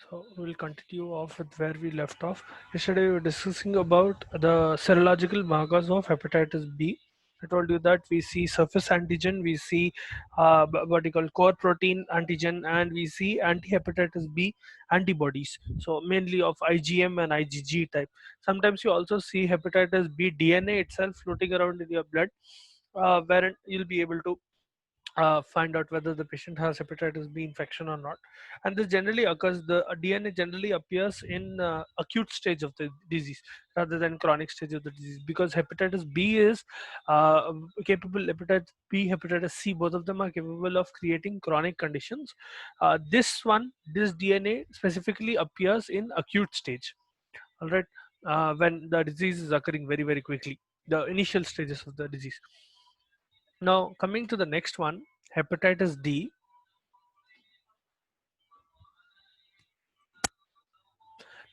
So we'll continue off with where we left off. Yesterday we were discussing about the serological markers of hepatitis B. I told you that we see surface antigen, we see what you call core protein antigen, and we see anti-hepatitis B antibodies. So mainly of IgM and IgG type. Sometimes you also see hepatitis B DNA itself floating around in your blood, wherein you'll be able to find out whether the patient has hepatitis B infection or not. And this generally occurs, the DNA generally appears in acute stage of the disease rather than chronic stage of the disease, because hepatitis B is capable, hepatitis B, hepatitis C, both of them are capable of creating chronic conditions. This DNA specifically appears in acute stage, all right, when the disease is occurring very, very quickly, the initial stages of the disease. Now, coming to the next one, hepatitis D.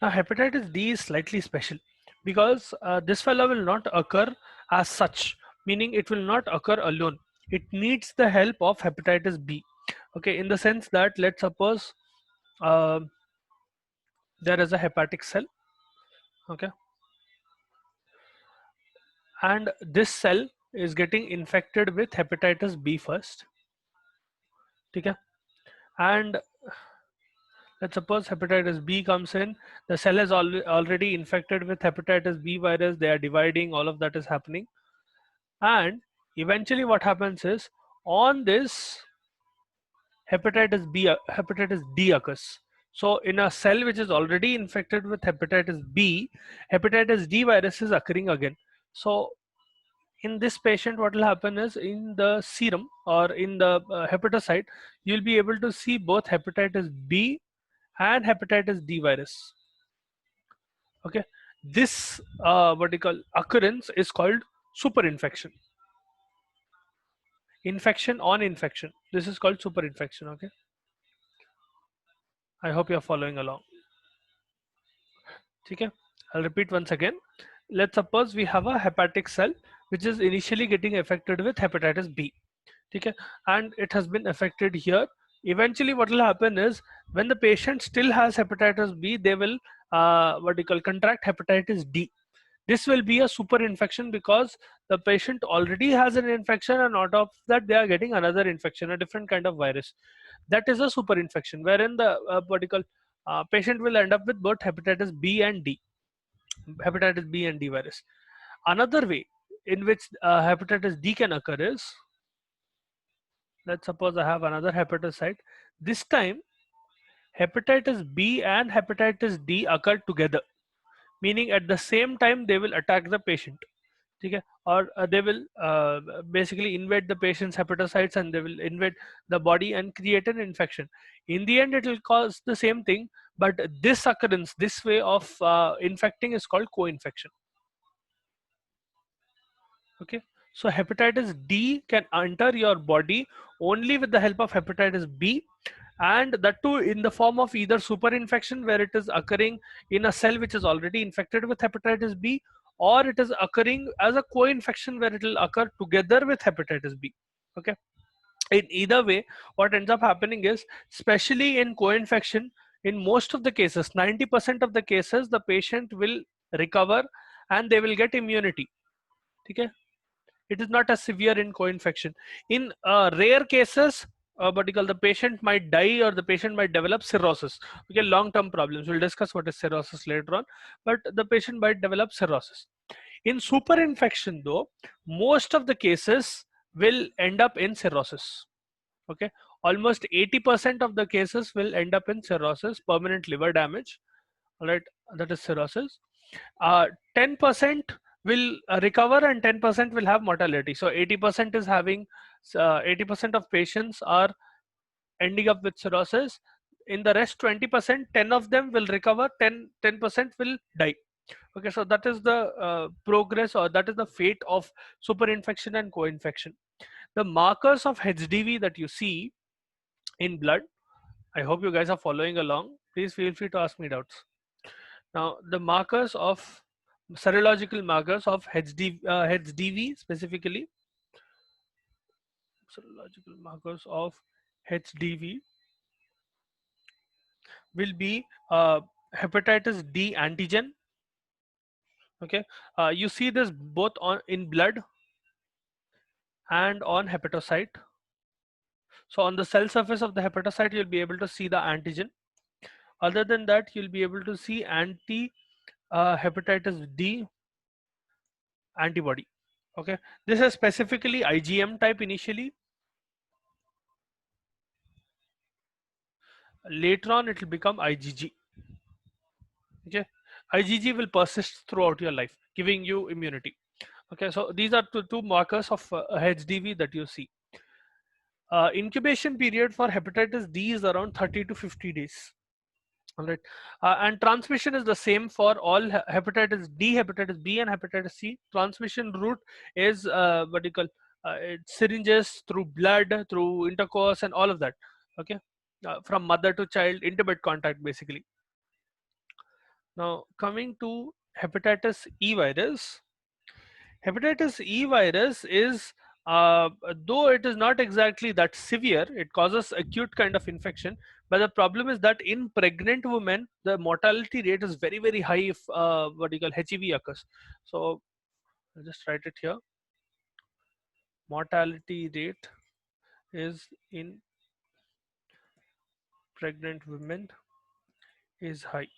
Now, hepatitis D is slightly special because this fellow will not occur as such, meaning it will not occur alone. It needs the help of hepatitis B. Okay, in the sense that let's suppose uh, there is a hepatic cell, okay, and this cell is getting infected with hepatitis B first, okay, and let's suppose hepatitis B comes in, the cell is already infected with hepatitis B virus, they are dividing, all of that is happening. And eventually what happens is, on this hepatitis D occurs. So in a cell which is already infected with hepatitis B, hepatitis D virus is occurring again. So in this patient, what will happen is, in the serum or in the hepatocyte, you'll be able to see both hepatitis B and hepatitis D virus. Okay, this what you call occurrence is called superinfection. Infection on infection. This is called superinfection. Okay, I hope you're following along. Okay, I'll repeat once again. Let's suppose we have a hepatic cell which is initially getting affected with hepatitis B. Okay, and it has been affected here. Eventually what will happen is, when the patient still has hepatitis B, they will what you call contract hepatitis D. This will be a super infection because the patient already has an infection, and out of that they are getting another infection, a different kind of virus. That is a super infection, wherein the patient will end up with both hepatitis B and D, hepatitis B and D virus. Another way in which hepatitis D can occur is, let's suppose I have another hepatocyte. This time hepatitis B and hepatitis D occur together, meaning at the same time they will attack the patient. Okay, or they will basically invade the patient's hepatocytes, and they will invade the body and create an infection. In the end it will cause the same thing, but this occurrence, this way of infecting, is called co-infection. Okay, so hepatitis D can enter your body only with the help of hepatitis B, and that too in the form of either super infection, where it is occurring in a cell which is already infected with hepatitis B, or it is occurring as a co-infection where it will occur together with hepatitis B. Okay, in either way, what ends up happening is, especially in co-infection, in most of the cases, 90% of the cases, the patient will recover and they will get immunity. Okay, it is not as severe in co-infection. In rare cases, particularly the patient might die, or the patient might develop cirrhosis. Okay, long-term problems. We'll discuss what is cirrhosis later on, but the patient might develop cirrhosis. In superinfection, though, most of the cases will end up in cirrhosis. Okay, almost 80% of the cases will end up in cirrhosis, permanent liver damage. All right, that is cirrhosis. 10% will recover, and 10% will have mortality. So 80% is having 80% of patients are ending up with cirrhosis. In the rest 20%, 10 of them will recover, 10% will die. Okay, so that is the progress, or that is the fate of superinfection and co-infection. The markers of HDV that you see in blood, I hope you guys are following along. Please feel free to ask me doubts. Now, the markers of serological markers of HDV specifically, serological markers of HDV. will be hepatitis D antigen. Okay, you see this both on in blood and on hepatocyte. So on the cell surface of the hepatocyte, you'll be able to see the antigen. Other than that, you'll be able to see anti hepatitis D antibody. Okay, this is specifically IgM type initially. Later on, it will become IgG. Okay, IgG will persist throughout your life, giving you immunity. Okay, so these are two markers of HDV that you see. Incubation period for hepatitis D is around 30 to 50 days. All right, and transmission is the same for all hepatitis D, hepatitis B, and hepatitis C. Transmission route is what you call it's syringes, through blood, through intercourse, and all of that. Okay, from mother to child, intimate contact, basically. Now coming to hepatitis E virus. Hepatitis E virus is, though it is not exactly that severe, it causes acute kind of infection. But the problem is that in pregnant women, the mortality rate is very, very high if what you call HEV occurs. So I'll just write it here. Mortality rate is in pregnant women is high.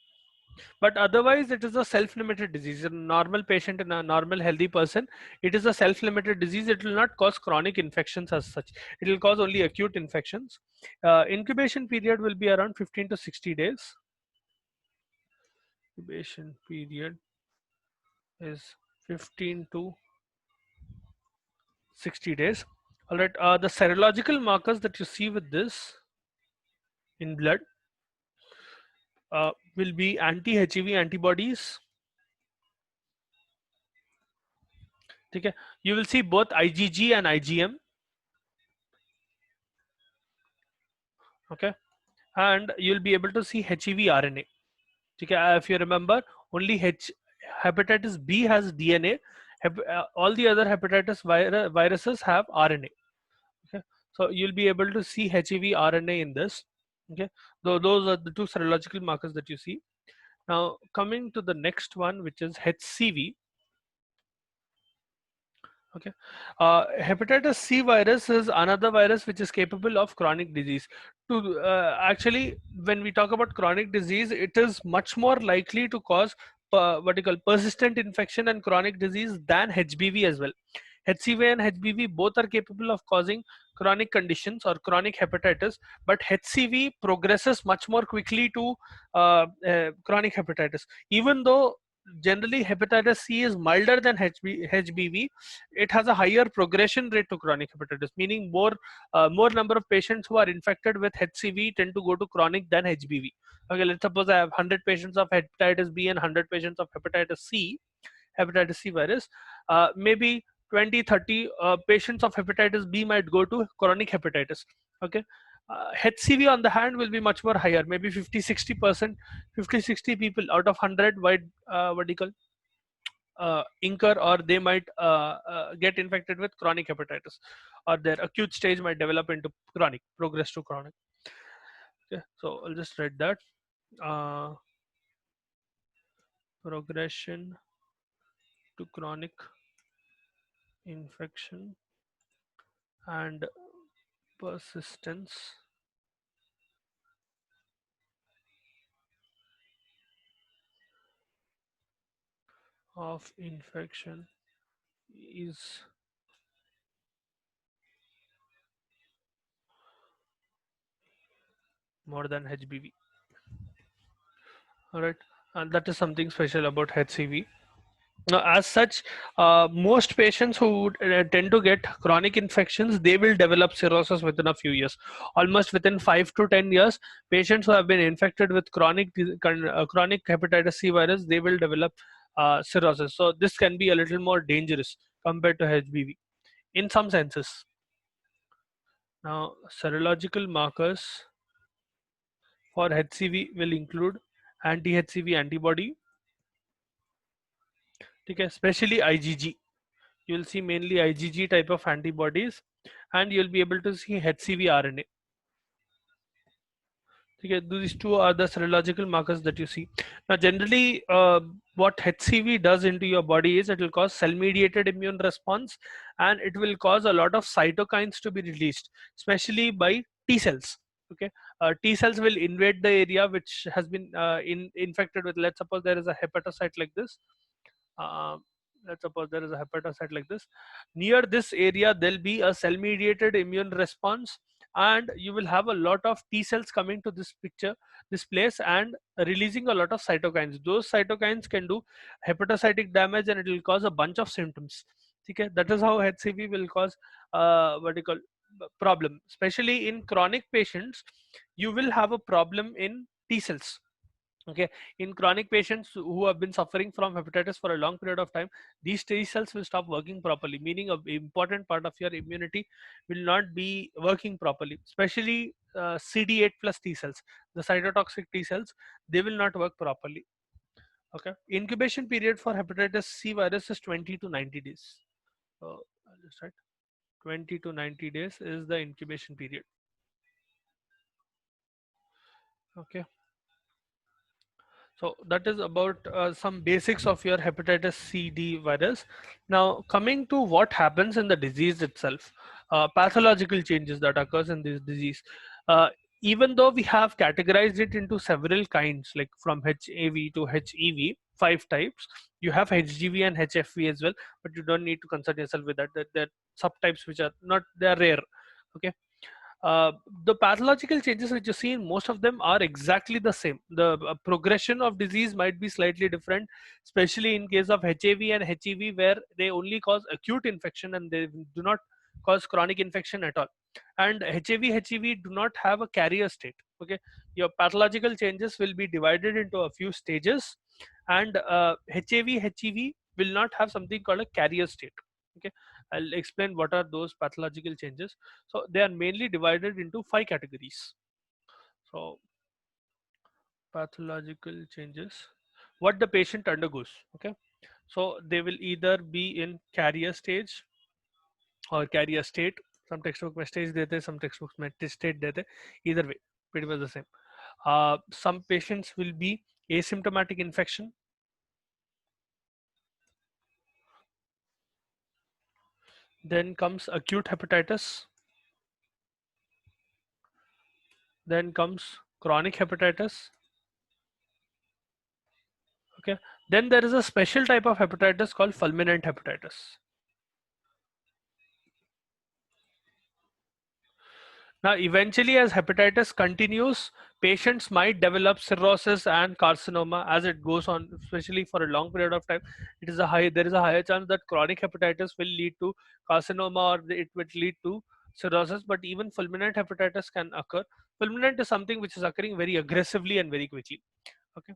But otherwise, it is a self-limited disease. A normal patient and a normal healthy person, it is a self-limited disease. It will not cause chronic infections as such. It will cause only acute infections. Incubation period will be around 15 to 60 days. Incubation period is 15 to 60 days. All right. The serological markers that you see with this in blood will be anti-HEV antibodies. Okay. You will see both IgG and IgM. Okay, and you'll be able to see HEV RNA. Okay, if you remember, only hepatitis B has DNA. All the other hepatitis viruses have RNA. Okay, so you'll be able to see HEV RNA in this. Okay, those are the two serological markers that you see. Now coming to the next one, which is HCV. Okay, hepatitis C virus is another virus which is capable of chronic disease. To actually, when we talk about chronic disease, it is much more likely to cause what you call persistent infection and chronic disease than HBV as well. HCV and HBV both are capable of causing chronic conditions or chronic hepatitis, but HCV progresses much more quickly to chronic hepatitis. Even though generally hepatitis C is milder than HBV, it has a higher progression rate to chronic hepatitis, meaning more number of patients who are infected with HCV tend to go to chronic than HBV. Okay, let's suppose I have 100 patients of hepatitis B and 100 patients of hepatitis C virus. Maybe 20-30 patients of hepatitis B might go to chronic hepatitis. Okay, HCV on the hand will be much more higher, maybe 50-60%, 50-60 people out of 100 might what do you call incur, or they might get infected with chronic hepatitis, or their acute stage might develop into chronic, progress to chronic. Okay, so I'll just write that progression to chronic infection and persistence of infection is more than HBV. All right, and that is something special about HCV. Now, as such, most patients who tend to get chronic infections, they will develop cirrhosis within a few years. Almost within 5 to 10 years, patients who have been infected with chronic hepatitis C virus, they will develop cirrhosis. So this can be a little more dangerous compared to HBV in some senses. Now, serological markers for HCV will include anti-HCV antibody, okay, especially IgG. You'll see mainly IgG type of antibodies, and you'll be able to see HCV RNA. Okay, these two are the serological markers that you see. Now, generally, what HCV does into your body is it will cause cell-mediated immune response, and it will cause a lot of cytokines to be released, especially by T cells. Okay, T cells will invade the area which has been infected with. Let's suppose there is a hepatocyte like this. Uh, let's suppose there is a hepatocyte like this. Near this area, there'll be a cell-mediated immune response, and you will have a lot of T cells coming to this place, and releasing a lot of cytokines. Those cytokines can do hepatocytic damage, and it will cause a bunch of symptoms. Okay, that is how HCV will cause what you call problem. Especially in chronic patients, you will have a problem in T cells. Okay, in chronic patients who have been suffering from hepatitis for a long period of time, these T cells will stop working properly, meaning an important part of your immunity will not be working properly, especially CD8 plus T cells, the cytotoxic T cells, they will not work properly. Okay, incubation period for hepatitis C virus is 20 to 90 days. So I'll just write 20 to 90 days is the incubation period. Okay, so that is about some basics of your hepatitis C D virus. Now coming to what happens in the disease itself, pathological changes that occurs in this disease. Uh, Even though we have categorized it into several kinds, like from HAV to HEV, 5 types, you have HGV and HFV as well, but you don't need to concern yourself with that. That subtypes which are not, they are rare. Okay, uh, the pathological changes which you see in most of them are exactly the same. The progression of disease might be slightly different, especially in case of HAV and HEV, where they only cause acute infection and they do not cause chronic infection at all. And HAV, HEV do not have a carrier state. Okay, your pathological changes will be divided into a few stages, and HAV, HEV will not have something called a carrier state. Okay, I'll explain what are those pathological changes. So they are mainly divided into 5 categories. So pathological changes, what the patient undergoes. Okay, so they will either be in carrier stage or carrier state. Some textbook में stage देते, some textbooks में state देते. Either way, pretty much the same. Some patients will be asymptomatic infection. Then comes acute hepatitis. Then comes chronic hepatitis. Okay, then there is a special type of hepatitis called fulminant hepatitis. Now eventually, as hepatitis continues, patients might develop cirrhosis and carcinoma as it goes on, especially for a long period of time. There is a higher chance that chronic hepatitis will lead to carcinoma, or it will lead to cirrhosis, but even fulminant hepatitis can occur. Fulminant is something which is occurring very aggressively and very quickly. Okay,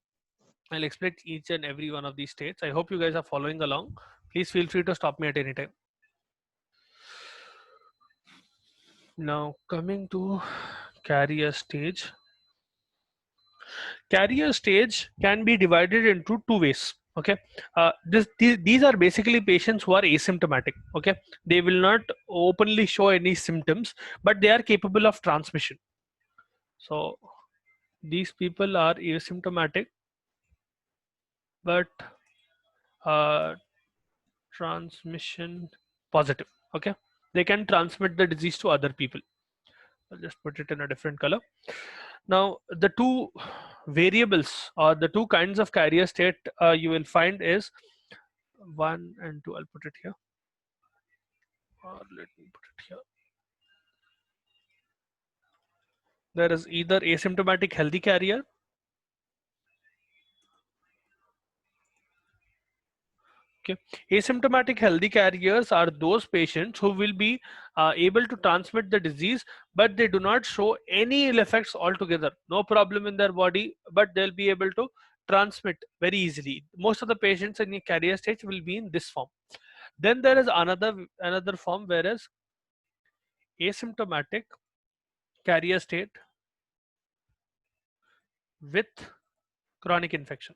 I'll explain each and every one of these states. I hope you guys are following along. Please feel free to stop me at any time. Now coming to carrier stage. Carrier stage can be divided into 2 ways. Okay, these are basically patients who are asymptomatic. Okay, they will not openly show any symptoms, but they are capable of transmission. So these people are asymptomatic, but uh, transmission positive. Okay, they can transmit the disease to other people. I'll just put it in a different color. Now, the two variables or the two kinds of carrier state you will find is 1 and 2. I'll put it here, or let me put it here. There is either asymptomatic healthy carrier. Okay, asymptomatic healthy carriers are those patients who will be able to transmit the disease, but they do not show any ill effects altogether. No problem in their body, but they'll be able to transmit very easily. Most of the patients in the carrier stage will be in this form. Then there is another form, whereas asymptomatic carrier state with chronic infection.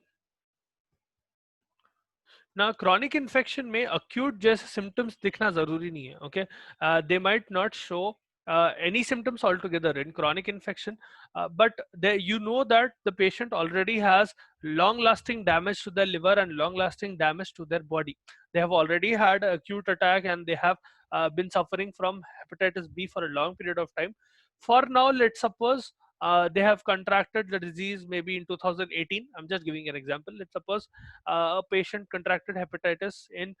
Now chronic infection में acute जैसे symptoms दिखना जरूरी नहीं है. Okay, they might not show any symptoms altogether in chronic infection, but you know that the patient already has long lasting damage to their liver and long lasting damage to their body. They have already had an acute attack and they have been suffering from hepatitis B for a long period of time. For now, let's suppose they have contracted the disease maybe in 2018. I'm just giving an example. Let's suppose a patient contracted hepatitis in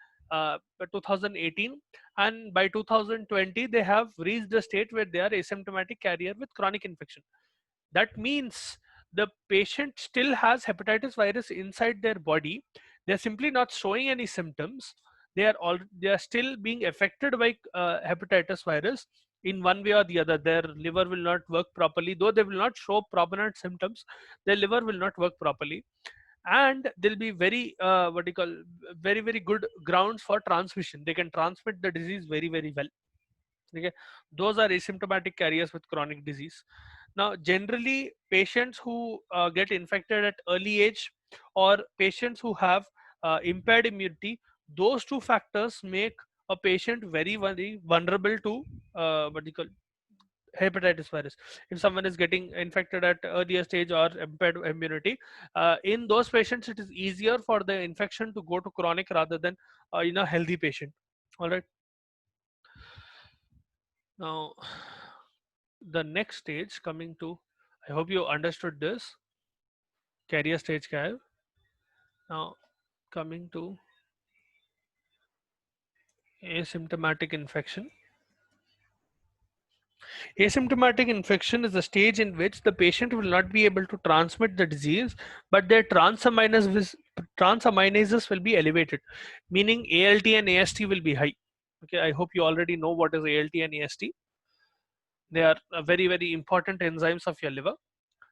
2018, and by 2020 they have reached a state where they are asymptomatic carrier with chronic infection. That means the patient still has hepatitis virus inside their body. They're simply not showing any symptoms. They are still being affected by hepatitis virus in one way or the other. Their liver will not work properly, though they will not show prominent symptoms. Their liver will not work properly, and there'll be very what do you call, very good grounds for transmission. They can transmit the disease very well. Okay, those are asymptomatic carriers with chronic disease. Now generally patients who get infected at early age, or patients who have impaired immunity, those two factors make a patient very vulnerable to what do you call, hepatitis virus. If someone is getting infected at earlier stage or impaired immunity, in those patients it is easier for the infection to go to chronic rather than in a healthy patient. All right. Now the next stage coming to, I hope you understood this, carrier stage क्या है. Now coming to asymptomatic infection. Asymptomatic infection is a stage in which the patient will not be able to transmit the disease, but their transaminases will be elevated, meaning ALT and AST will be high. Okay, I hope you already know what is ALT and AST. They are very important enzymes of your liver.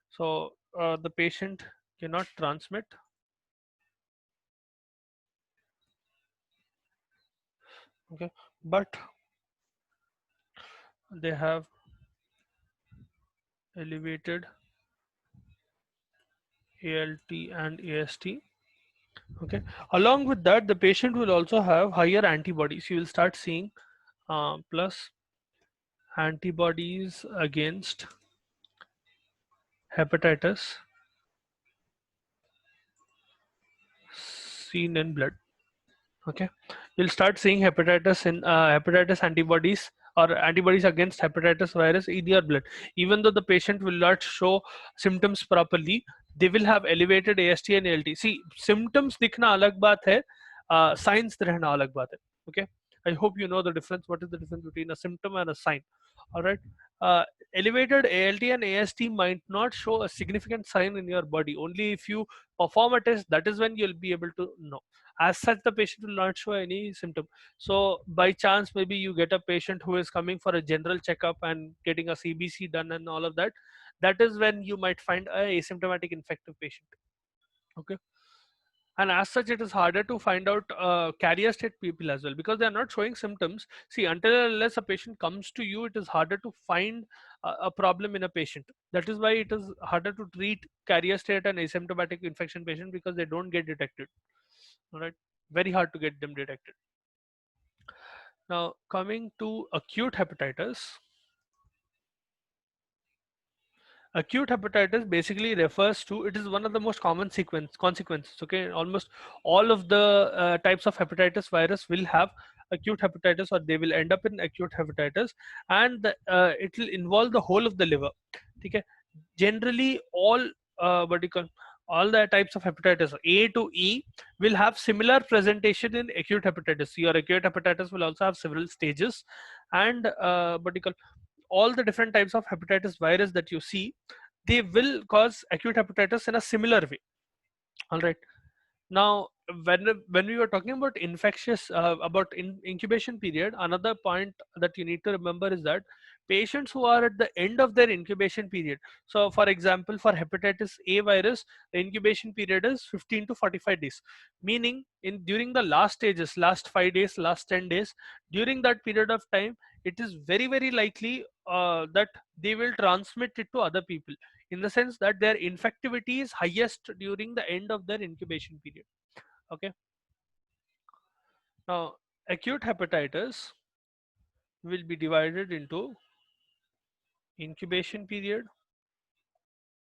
So the patient cannot transmit. Okay, but they have elevated ALT and AST. Okay, along with that the patient will also have higher antibodies. You will start seeing plus antibodies against hepatitis seen in blood. Okay, you'll start seeing hepatitis in hepatitis antibodies or antibodies against hepatitis virus in your blood. Even though the patient will not show symptoms properly, they will have elevated AST and ALT. See, symptoms दिखना अलग बात है, signs रहना अलग बात है. Okay, I hope you know the difference. What is the difference between a symptom and a sign? All right. uh, Elevated ALT and AST might not show a significant sign in your body. Only if you perform a test, that is when you'll be able to know. As such the patient will not show any symptom. So by chance maybe you get a patient who is coming for a general checkup and getting a CBC done and all of that, that is when you might find a asymptomatic infective patient. Okay, and as such it is harder to find out carrier state people as well, because they are not showing symptoms. See, until and unless a patient comes to you, it is harder to find a problem in a patient. That is why it is harder to treat carrier state and asymptomatic infection patient, because they don't get detected. All right, very hard to get them detected. Now coming to acute hepatitis. Acute hepatitis basically refers to, it is one of the most common consequences. Okay, almost all of the types of hepatitis virus will have acute hepatitis, or they will end up in acute hepatitis, and it will involve the whole of the liver. Okay, generally all what do you call, all the types of hepatitis A to E will have similar presentation in acute hepatitis. Your acute hepatitis will also have several stages, and what do you call, all the different types of hepatitis virus that you see, they will cause acute hepatitis in a similar way. All right. Now when we were talking about infectious about incubation period, another point that you need to remember is that patients who are at the end of their incubation period, so for example for hepatitis A virus, the incubation period is 15 to 45 days, meaning in during the last stages, last 5 days, last 10 days, during that period of time, it is very likely that they will transmit it to other people, in the sense that their infectivity is highest during the end of their incubation period. Okay, now acute hepatitis will be divided into incubation period.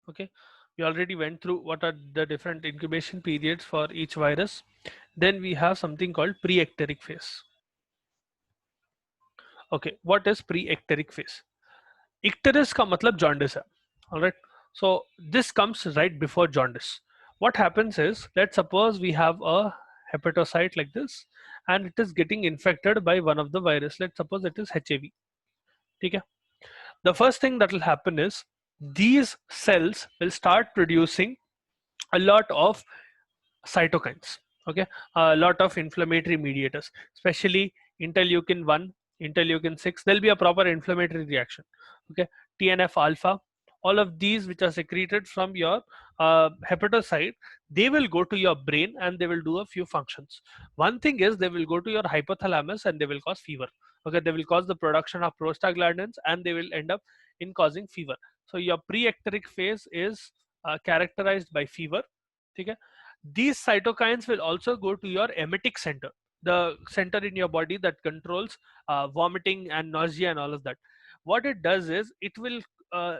Okay, we already went through what are the different incubation periods for each virus. Then we have something called pre-ecteric phase. Okay, what is pre-ecteric phase? Icterus का मतलब jaundice है. All right, so this comes right before jaundice. What happens is, let's suppose we have a hepatocyte like this and it is getting infected by one of the virus. Let's suppose it is HIV. ठीक है? The first thing that will happen is these cells will start producing a lot of cytokines. Okay, a lot of inflammatory mediators, especially interleukin 1, interleukin 6. There'll be a proper inflammatory reaction. Okay, TNF alpha, all of these which are secreted from your hepatocyte, they will go to your brain and they will do a few functions. One thing is they will go to your hypothalamus and they will cause fever. Okay, they will cause the production of prostaglandins and they will end up in causing fever. So your pre-ecteric phase is characterized by fever. Okay, these cytokines will also go to your emetic center, the center in your body that controls vomiting and nausea and all of that. What it does is it will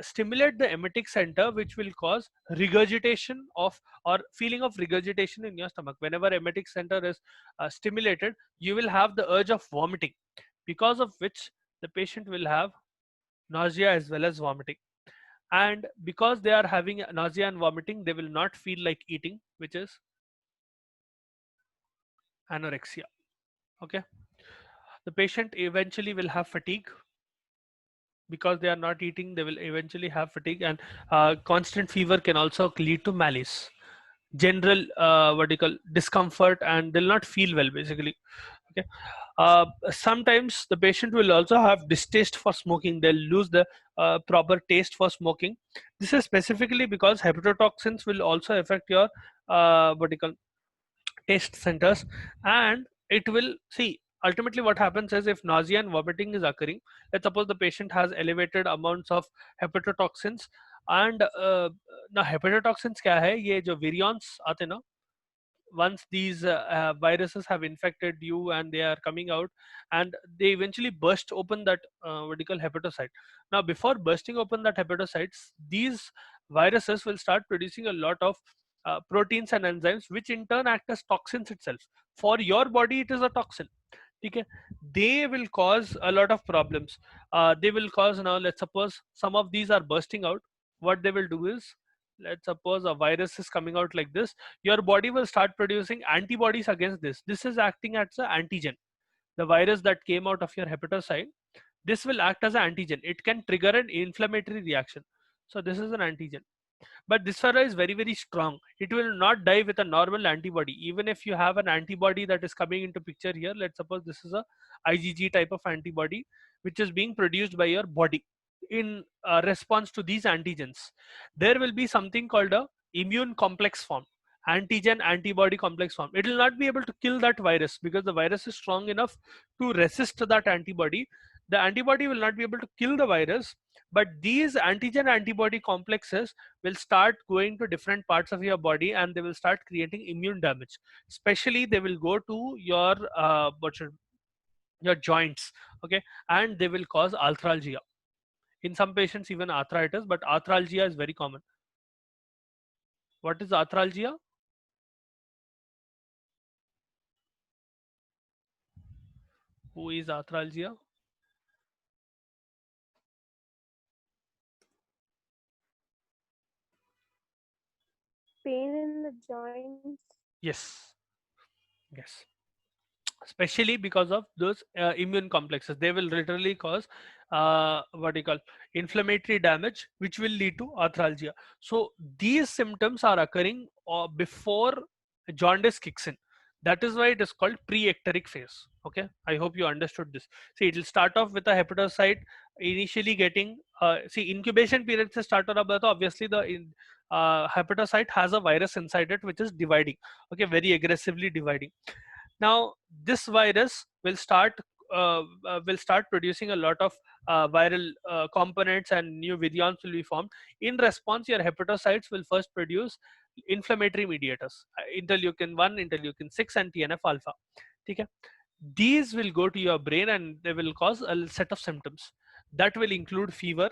stimulate the emetic center, which will cause regurgitation of or feeling of regurgitation in your stomach. Whenever emetic center is stimulated, you will have the urge of vomiting, because of which the patient will have nausea as well as vomiting. And because they are having nausea and vomiting, they will not feel like eating, which is anorexia. Okay, the patient eventually will have fatigue. Because they are not eating, they will eventually have fatigue, and constant fever can also lead to malaise, general what do you call discomfort, and they'll not feel well basically. Okay, sometimes the patient will also have distaste for smoking. They'll lose the proper taste for smoking. This is specifically because hepatotoxins will also affect your what do you call taste centers, and it will see ultimately what happens is, if nausea and vomiting is occurring, let's suppose the patient has elevated amounts of hepatotoxins, and now hepatotoxins क्या है, ये जो virions आते हैं ना, once these viruses have infected you and they are coming out, and they eventually burst open that vertical hepatocyte. Now before bursting open that hepatocytes, these viruses will start producing a lot of proteins and enzymes, which in turn act as toxins itself. For your body it is a toxin. Okay, they will cause a lot of problems. They will cause, now let's suppose some of these are bursting out. What they will do is, let's suppose a virus is coming out like this, your body will start producing antibodies against this. This is acting as an antigen. The virus that came out of your hepatocyte, this will act as an antigen. It can trigger an inflammatory reaction. So this is an antigen. But this virus is very, very strong. It will not die with a normal antibody. Even if you have an antibody that is coming into picture here, let's suppose this is a IgG type of antibody which is being produced by your body in response to these antigens. There will be something called a immune complex form, antigen antibody complex form. It will not be able to kill that virus because the virus is strong enough to resist that antibody. The antibody will not be able to kill the virus, but these antigen antibody complexes will start going to different parts of your body and they will start creating immune damage. Especially they will go to your joints. Okay, and they will cause arthralgia. In some patients even arthritis, but arthralgia is very common. What is arthralgia? Who is arthralgia? Pain in the joints. Yes, yes, especially because of those immune complexes. They will literally cause what do you call inflammatory damage, which will lead to arthralgia. So these symptoms are occurring before jaundice kicks in. That is why it is called pre-ecteric phase. Okay, I hope you understood this. See, it will start off with a hepatocyte initially getting see, incubation period se start ho raha hai, obviously the hepatocyte has a virus inside it which is dividing. Okay, very aggressively dividing. Now this virus will start producing a lot of viral components, and new virions will be formed. In response, your hepatocytes will first produce inflammatory mediators, interleukin 1, interleukin 6, and TNF alpha. Okay, these will go to your brain and they will cause a set of symptoms that will include fever,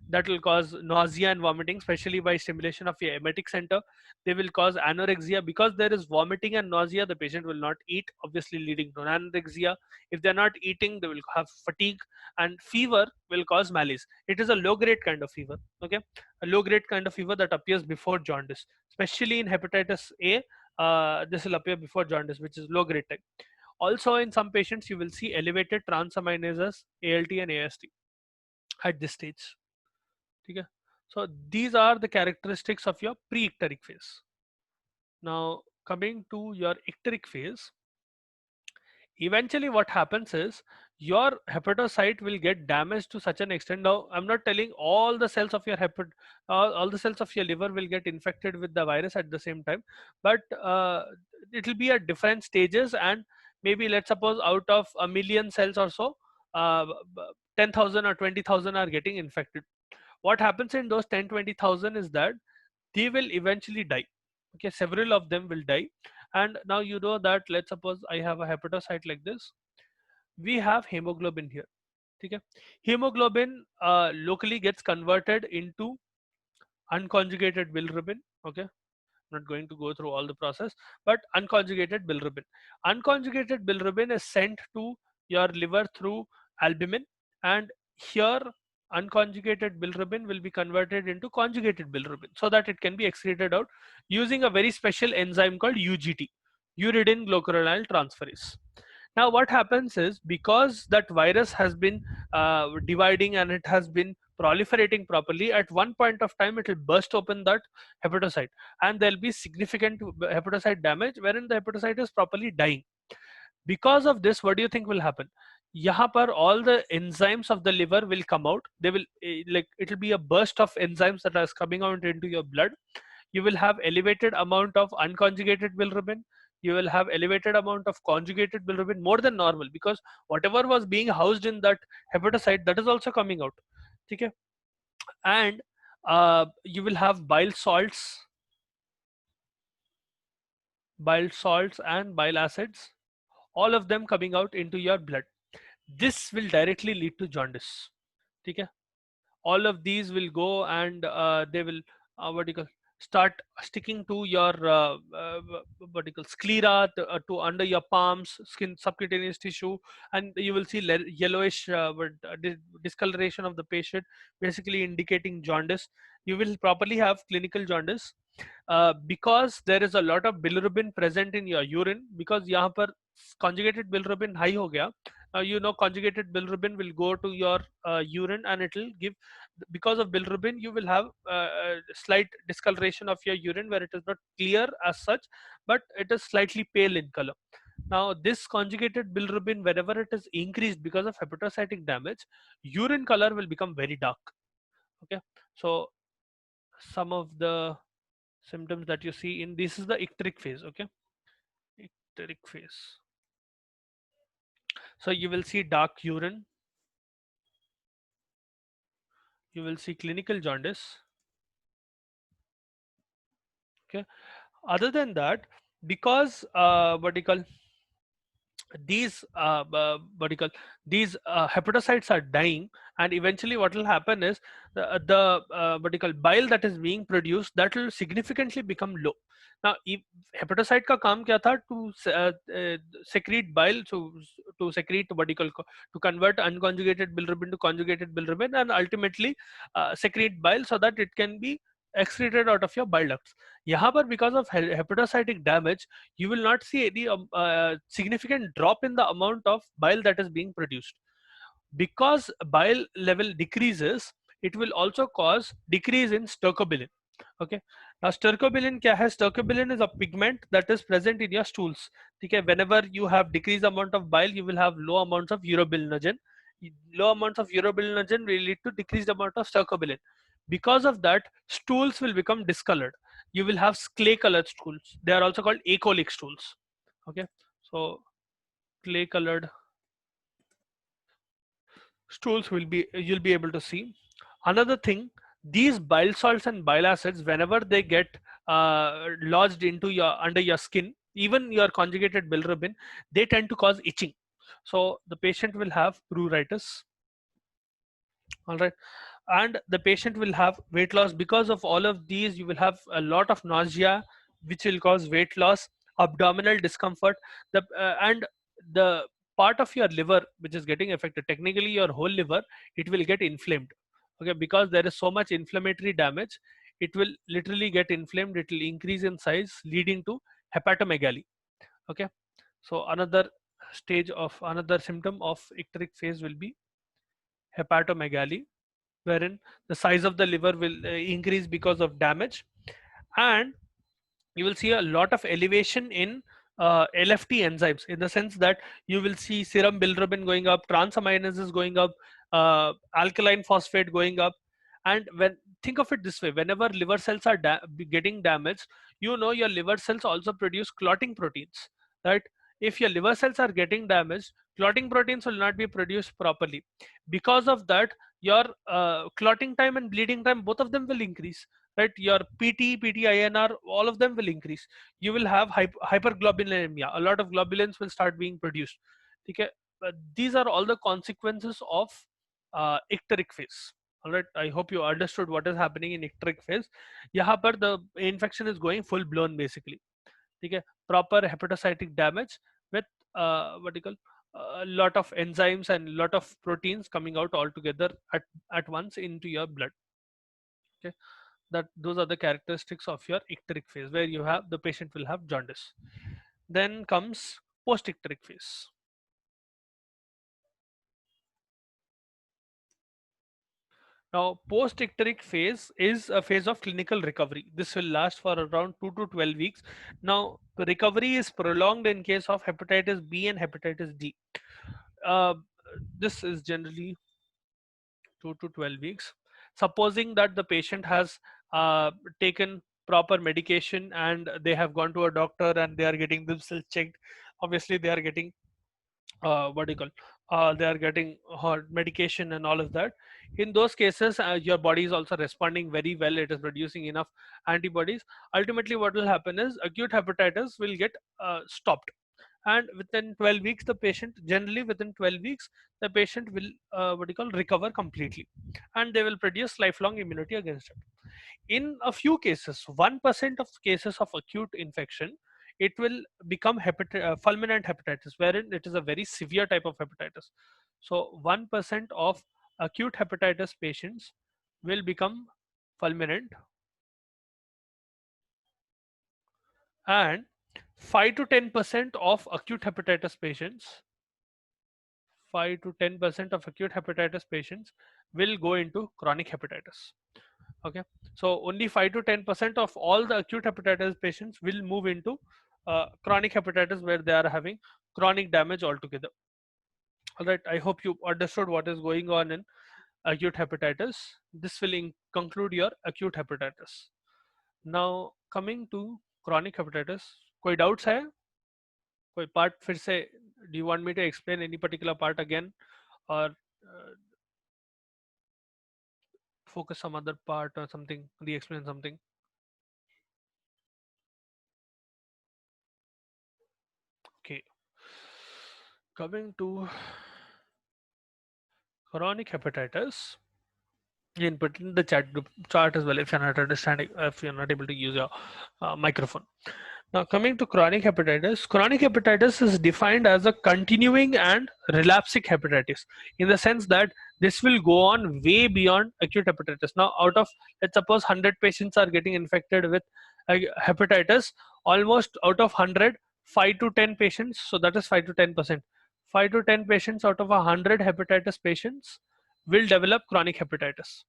that will cause nausea and vomiting, especially by stimulation of your emetic center. They will cause anorexia. Because there is vomiting and nausea, the patient will not eat, obviously leading to anorexia. If they're not eating, they will have fatigue, and fever will cause malaise. It is a low grade kind of fever. Okay, a low grade kind of fever that appears before jaundice, especially in hepatitis A. This will appear before jaundice, which is low grade type. Also, in some patients, you will see elevated transaminases, ALT and AST at this stage. Okay? So these are the characteristics of your pre-icteric phase. Now coming to your icteric phase, eventually what happens is your hepatocyte will get damaged to such an extent. Now I'm not telling all the cells of your all the cells of your liver will get infected with the virus at the same time, but it will be at different stages, and maybe let's suppose out of a million cells or so, uh, 10,000 or 20,000 are getting infected. What happens in those 10 20,000 is that they will eventually die. Okay, several of them will die. And now you know that, let's suppose I have a hepatocyte like this. We have hemoglobin here. Okay, hemoglobin locally gets converted into unconjugated bilirubin. Okay, not going to go through all the process, but unconjugated bilirubin. Unconjugated bilirubin is sent to your liver through albumin, and here unconjugated bilirubin will be converted into conjugated bilirubin so that it can be excreted out using a very special enzyme called UGT, uridine glucuronyl transferase. Now what happens is, because that virus has been dividing and it has been proliferating properly, at one point of time it will burst open that hepatocyte, and there will be significant hepatocyte damage wherein the hepatocyte is properly dying. Because of this, what do you think will happen? यहाँ पर all the enzymes of the liver will come out. They will like, it will be a burst of enzymes that is coming out into your blood. You will have elevated amount of unconjugated bilirubin. You will have elevated amount of conjugated bilirubin, more than normal, because whatever was being housed in that hepatocyte, that is also coming out. Okay? And you will have bile salts and bile acids, all of them coming out into your blood. This will directly lead to jaundice. Okay? All of these will go, and they will what do you call, start sticking to your what do you call, sclera, to under your palms, skin, subcutaneous tissue, and you will see yellowish discoloration of the patient, basically indicating jaundice. You will properly have clinical jaundice because there is a lot of bilirubin present in your urine, because यहाँ पर conjugated bilirubin high हो गया. You know, conjugated bilirubin will go to your urine, and it will give, because of bilirubin you will have a slight discoloration of your urine where it is not clear as such, but it is slightly pale in color. Now this conjugated bilirubin, whenever it is increased because of hepatocytic damage, urine color will become very dark. Okay, so some of the symptoms that you see in this is the icteric phase. Okay, icteric phase. So you will see dark urine, you will see clinical jaundice. Okay, other than that, because what do you call, these what do you call, these hepatocytes are dying, and eventually what will happen is the what do you call, bile that is being produced, that will significantly become low. Now if hepatocyte ka kaam kya tha, to secrete bile, to secrete what do you call, to convert unconjugated bilirubin to conjugated bilirubin, and ultimately secrete bile so that it can be excreted out of your bile ducts. यहाँ पर because of hepatocytic damage, you will not see any significant drop in the amount of bile that is being produced. Because bile level decreases, it will also cause decrease in stercobilin. Okay, now stercobilin kya hai? Stercobilin is a pigment that is present in your stools. Okay, whenever you have decreased amount of bile, you will have low amounts of urobilinogen. Low amounts of urobilinogen will lead to decreased amount of stercobilin. Because of that, stools will become discolored. You will have clay colored stools. They are also called acholic stools. Okay, so clay colored stools will be, you'll be able to see. Another thing, these bile salts and bile acids, whenever they get lodged into your, under your skin, even your conjugated bilirubin, they tend to cause itching. So the patient will have pruritus. All right. and the patient will have weight loss. Because of all of these, you will have a lot of nausea, which will cause weight loss, abdominal discomfort, and the part of your liver which is getting affected, technically your whole liver, it will get inflamed. Okay, because there is so much inflammatory damage, it will literally get inflamed, it will increase in size, leading to hepatomegaly. Okay, so another symptom of icteric phase will be hepatomegaly, wherein the size of the liver will increase because of damage, and you will see a lot of elevation in LFT enzymes, in the sense that you will see serum bilirubin going up, transaminases going up, alkaline phosphate going up. And when, think of it this way, whenever liver cells are getting damaged, you know your liver cells also produce clotting proteins, right? If your liver cells are getting damaged, clotting proteins will not be produced properly. Because of that, your clotting time and bleeding time, both of them will increase, right? Your PT, PTINR, all of them will increase. You will have hyperglobulinemia. A lot of globulins will start being produced. Okay? These are all the consequences of icteric phase. All right. I hope you understood what is happening in icteric phase. यहाँ पर the infection is going full blown basically. Okay? Proper hepatocytic damage with what you call a lot of enzymes and lot of proteins coming out all together at once into your blood. Okay, that those are the characteristics of your icteric phase, where you have the patient will have jaundice. Then comes post-icteric phase. Now, post-icteric phase is a phase of clinical recovery. This will last for around 2 to 12 weeks. Now, the recovery is prolonged in case of hepatitis B and hepatitis D. Uh, this is generally 2 to 12 weeks. Supposing that the patient has taken proper medication and they have gone to a doctor and they are getting themselves checked, obviously they are getting what do you call they are getting medication and all of that. In those cases, your body is also responding very well, it is producing enough antibodies. Ultimately what will happen is acute hepatitis will get stopped, and within 12 weeks the patient, generally within 12 weeks, the patient will what do you call recover completely, and they will produce lifelong immunity against it. In a few cases, 1% of cases of acute infection, it will become fulminant hepatitis, wherein it is a very severe type of hepatitis. So 1% of acute hepatitis patients will become fulminant, and 5 to 10% of acute hepatitis patients, 5 to 10% of acute hepatitis patients will go into chronic hepatitis. Okay, so only 5 to 10% of all the acute hepatitis patients will move into chronic hepatitis, where they are having chronic damage altogether. All right, I hope you understood what is going on in acute hepatitis. This will conclude your acute hepatitis. Now coming to chronic hepatitis, कोई doubts है? कोई part फिर से, do you want me to explain any particular part again, or focus some other part or something, re-explain something? Okay, coming to chronic hepatitis, you can put in the chart as well if you're not understanding, if you're not able to use your microphone. Now coming to chronic hepatitis is defined as a continuing and relapsing hepatitis, in the sense that this will go on way beyond acute hepatitis. Now out of, let's suppose 100 patients are getting infected with hepatitis, almost out of 100, 5 to 10 patients, so that is 5 to 10%, 5 to 10 patients out of 100 hepatitis patients will develop chronic hepatitis.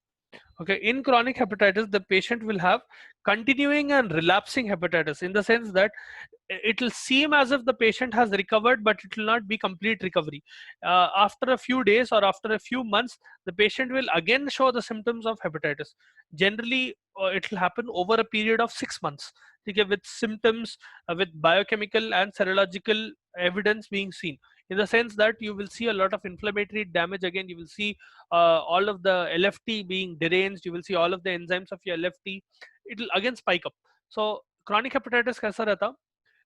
Okay, in chronic hepatitis, the patient will have continuing and relapsing hepatitis, in the sense that it will seem as if the patient has recovered, but it will not be complete recovery. After a few days or after a few months, the patient will again show the symptoms of hepatitis. Generally, it will happen over a period of 6 months. Okay, with symptoms, with biochemical and serological evidence being seen, in the sense that you will see a lot of inflammatory damage. Again, you will see all of the LFT being deranged, you will see all of the enzymes of your LFT, it will again spike up. So chronic hepatitis kaisa rehta?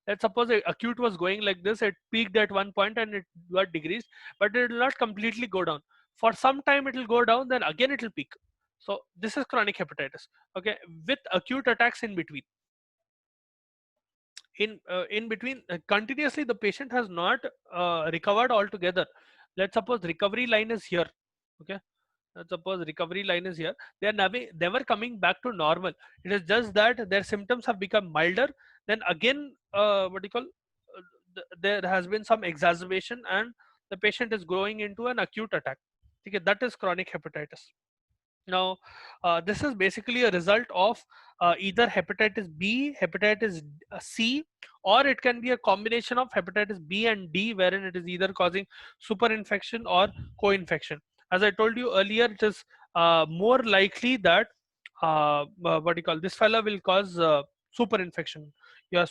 Let's suppose acute was going like this, it peaked at one point and it got decreased, but it will not completely go down. For some time it will go down, then again it will peak. So this is chronic hepatitis, okay, with acute attacks in between. In between, continuously the patient has not recovered altogether. Let's suppose recovery line is here, okay. Let's suppose recovery line is here. They are never coming back to normal. It is just that their symptoms have become milder. Then again, what do you call? There has been some exacerbation, and the patient is growing into an acute attack. Okay, that is chronic hepatitis. Now, this is basically a result of either hepatitis B, hepatitis C, or it can be a combination of hepatitis B and D, wherein it is either causing super infection or co-infection. As I told you earlier, it is more likely that what do you call, this fella will cause super infection. Your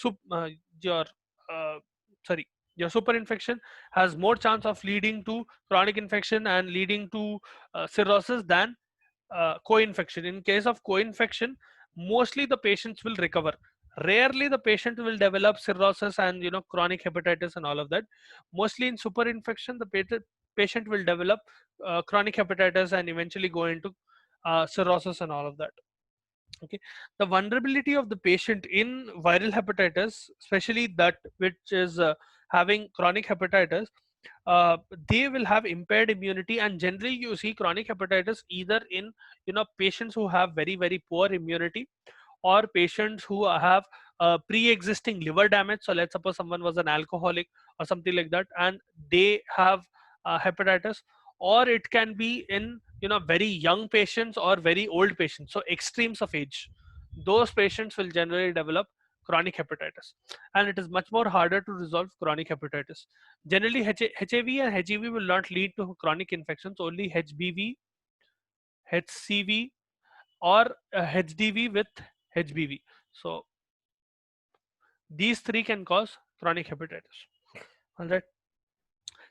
your uh, sorry, your super infection has more chance of leading to chronic infection and leading to cirrhosis than co-infection. In case of co-infection, mostly the patients will recover. Rarely the patient will develop cirrhosis and chronic hepatitis and all of that. Mostly in super infection, the patient will develop chronic hepatitis and eventually go into cirrhosis and all of that. Okay, the vulnerability of the patient in viral hepatitis, especially that which is having chronic hepatitis, uh, they will have impaired immunity. And generally you see chronic hepatitis either in patients who have very poor immunity, or patients who have pre-existing liver damage. So let's suppose someone was an alcoholic or something like that, and they have hepatitis. Or it can be in very young patients or very old patients, so extremes of age. Those patients will generally develop chronic hepatitis, and it is much more harder to resolve chronic hepatitis. Generally HIV and HEV will not lead to chronic infections, only HBV, HCV, or HDV with HBV. So these three can cause chronic hepatitis. All right.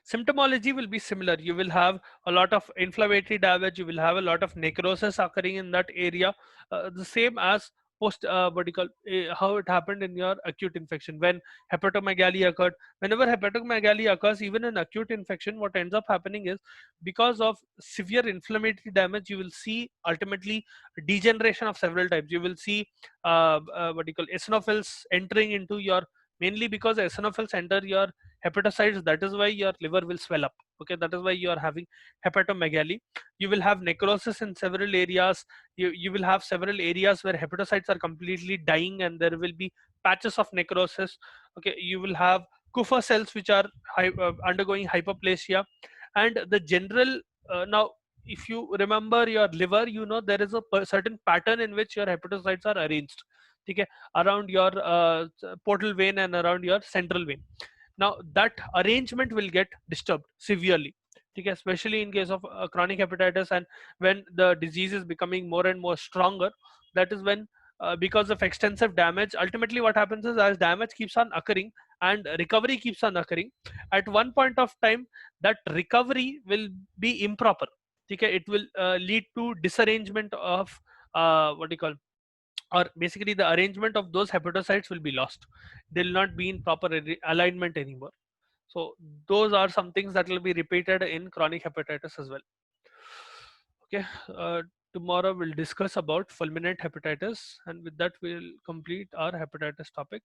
Symptomology will be similar. You will have a lot of inflammatory damage. You will have a lot of necrosis occurring in that area. The same as post what do you call, how it happened in your acute infection when hepatomegaly occurred. Whenever hepatomegaly occurs, even in acute infection, what ends up happening is, because of severe inflammatory damage, you will see ultimately degeneration of several types. You will see what do you call, eosinophils entering into your, mainly because eosinophils enter your hepatocytes. That is why your liver will swell up. Okay, that is why you are having hepatomegaly. You will have necrosis in several areas. You will have several areas where hepatocytes are completely dying, and there will be patches of necrosis. Okay, you will have Kupffer cells which are undergoing hyperplasia. And the general now, if you remember your liver, there is a certain pattern in which your hepatocytes are arranged, okay, around your portal vein and around your central vein. Now that arrangement will get disturbed severely, okay, especially in case of chronic hepatitis. And when the disease is becoming more and more stronger, that is when, because of extensive damage, ultimately what happens is, as damage keeps on occurring and recovery keeps on occurring, at one point of time that recovery will be improper. Okay, it will lead to disarrangement of what do you call, or basically the arrangement of those hepatocytes will be lost. They'll not be in proper alignment anymore. So those are some things that will be repeated in chronic hepatitis as well. Okay, tomorrow we'll discuss about fulminant hepatitis, and with that we'll complete our hepatitis topic.